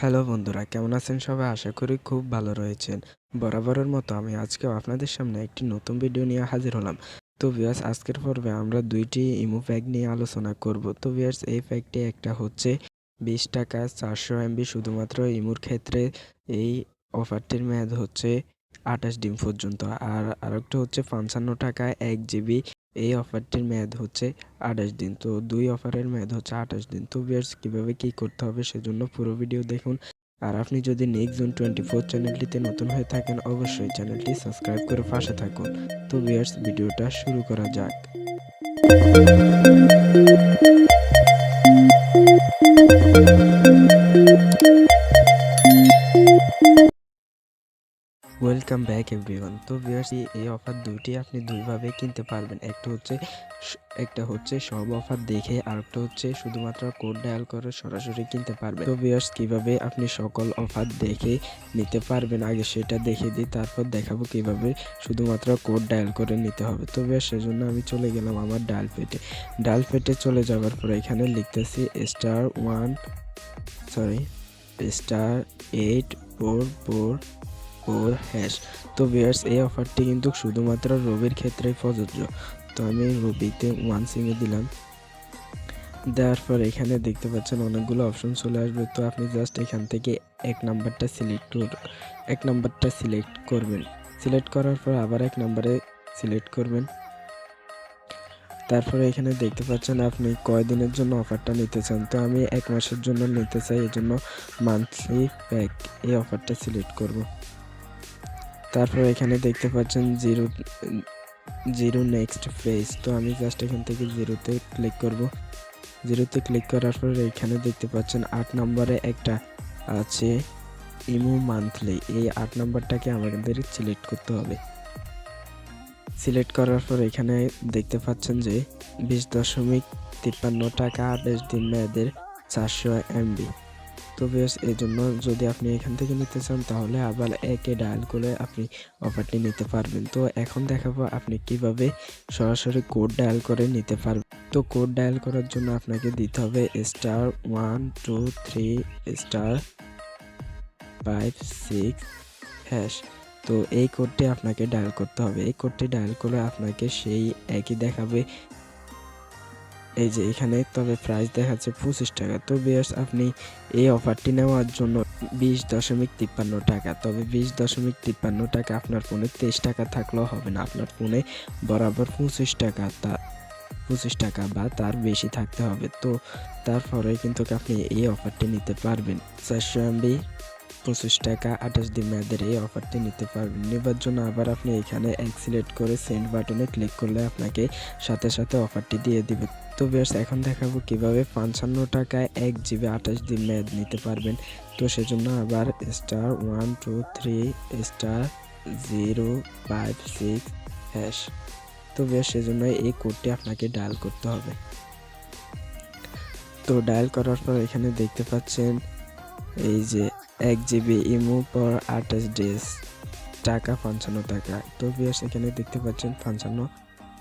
Hello বন্ধুরা, কেমন আছেন সবাই? আশা করি খুব ভালো রয়েছেন। বরাবরের মতো আমি আজকেও আপনাদের সামনে একটি নতুন ভিডিও নিয়ে হাজির হলাম। তো ভিউয়ার্স, আজকের পর্বে আমরা দুইটি ইমো প্যাক নিয়ে আলোচনা করব। তো ভিউয়ার্স, এই প্যাকটি একটা হচ্ছে 20 টাকা 400 এমবি শুধুমাত্র ইমোর ক্ষেত্রে। এই অফারটির মেয়াদ হচ্ছে 28 দিন পর্যন্ত। আর আরেকটা হচ্ছে 55 টাকায় 1 জিবি। এই অফারটির মেয়াদ হচ্ছে 28 দিন। তো দুই অফারের মেয়াদ হচ্ছে 28 দিন। তো ভিউয়ার্স, কিভাবে কি করতে হবে সেজন্য পুরো ভিডিও দেখুন। আর আপনি যদি Nikzone24 চ্যানেলটিতে নতুন হয়ে থাকেন, অবশ্যই চ্যানেলটি সাবস্ক্রাইব করে পাশে থাকুন। তো ভিউয়ার্স, ভিডিওটা শুরু করা যাক। Welcome back everyone. তো ভিউয়ার্স, এই অফার দুইটি আপনি দুইভাবে কিনতে পারবেন। একটা হচ্ছে সব অফার দেখে, আর একটা হচ্ছে শুধুমাত্র কোড ডায়াল করে সরাসরি কিনতে পারবেন। তো ভিউয়ার্স, কিভাবে আপনি সকল অফার দেখে নিতে পারবেন আগে সেটা দেখিয়ে দিই, তারপর দেখাবো কিভাবে শুধুমাত্র কোড ডায়াল করে নিতে হবে। তো ভিউয়ার্স, সেজন্য আমি চলে গেলাম আমার ডায়াল পেটে চলে যাওয়ার পর এখানে লিখতেছি *844 তো ভিউয়ার্স, এই অফারটি কিন্তু শুধুমাত্র রবির ক্ষেত্রেই প্রযোজ্য। তো আমি রবিতে 1 সিমে দিলাম। দেওয়ার পর এখানে দেখতে পাচ্ছেন অনেকগুলো অপশন চলে আসবে। তো আপনি জাস্ট এখান থেকে এক নাম্বারটা সিলেক্ট করবেন। সিলেক্ট করার পর আবার এক নাম্বারে সিলেক্ট করবেন। তারপরে এখানে দেখতে পাচ্ছেন আপনি কয়দিনের জন্য অফারটা নিতে চান। তো আমি 1 মাসের জন্য নিতে চাই, এজন্য মান্থলি প্যাক এই অফারটা সিলেক্ট করব। তারপর এখানে দেখতে পাচ্ছেন জিরো নেক্সট ফেজ। তো আমি জাস্ট এখান থেকে জিরোতে ক্লিক করার পর এখানে দেখতে পাচ্ছেন 8 নম্বরে একটা আছে ইমো মান্থলি। এই 8 নম্বরটাকে আমাদের সিলেক্ট করতে হবে। সিলেক্ট করার পর এখানে দেখতে পাচ্ছেন যে 20.53 টাকা 28 দিন মেয়াদের 400 এমবি। তো ভিউয়ার্স, এই জন্য যদি আপনি এখান থেকে নিতে চান তাহলে আবার একে ডায়াল করে আপনি অফারটি নিতে পারবেন। তো এখন দেখাবো আপনি কিভাবে সরাসরি কোড ডায়াল করে নিতে পারবেন। তো কোড ডায়াল করার জন্য আপনাকে দিতে হবে *123*5 6#। তো এই কোডটি আপনাকে ডায়াল করতে হবে। এই কোডটি ডায়াল করে আপনাকে সেই একই দেখাবে, এই যে এখানে, তবে প্রাইস দেখাচ্ছে 25 টাকা। তো ভিউয়ার্স, আপনি এই অফারটি নেওয়ার জন্য 20.53 টাকা, তবে 20.53 টাকা আপনার ফোনে 23 টাকা থাকলেও হবে না। আপনার ফোনে বরাবর 25 টাকা বা তার বেশি থাকতে হবে। তো তারপরে কিন্তু আপনি এই অফারটি নিতে পারবেন। 400 এমবি 25 টাকা 28 দিন মেয়াদের এই অফারটি নিতে পারবেন। নেবার জন্য আবার আপনি এখানে সিলেক্ট করে সেন্ড বাটনে ক্লিক করলে আপনাকে সাথে সাথে অফারটি দিয়ে দিবে। তো ভিউয়ার্স, এখন দেখাবো কিভাবে 55 টাকায় 1 জিবি 28 দিন মেয়াদ নিতে পারবেন। তো সেজন্য আবার *123*056#। তো ভিউয়ার্স, সেজন্য এই কোডটি আপনাকে ডায়াল করতে হবে। তো ডায়াল করার পর এখানে দেখতে পাচ্ছেন এই যে 1 জিবি ইমো পর 28 ডেজ টাকা 55 টাকা। তো ভিউয়ার্স, এখানে দেখতে পাচ্ছেন 55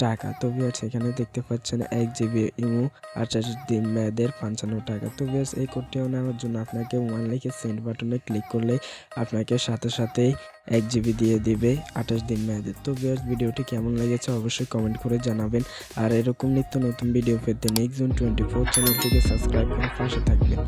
টাকা। তো ভিউয়ার্স, এখানে দেখতে পাচ্ছেন 1 জিবি ইমো 28 দিন মেয়াদের 55 টাকা। তো ভিউয়ার্স, এই কোডটিও নেওয়ার জন্য আপনাকে 1 লিখে সেন্ড বাটনে ক্লিক করলে আপনাকে সাথে সাথেই 1 জিবি দিয়ে দিবে 28 দিন মেয়াদের। তো ভিউয়ার্স, ভিডিওটি কেমন লেগেছে অবশ্যই কমেন্ট করে জানাবেন। আর এরকম নিত্য নতুন ভিডিও পেতে Nikzone24 চ্যানেলটিকে সাবস্ক্রাইব করে পাশে থাকবেন।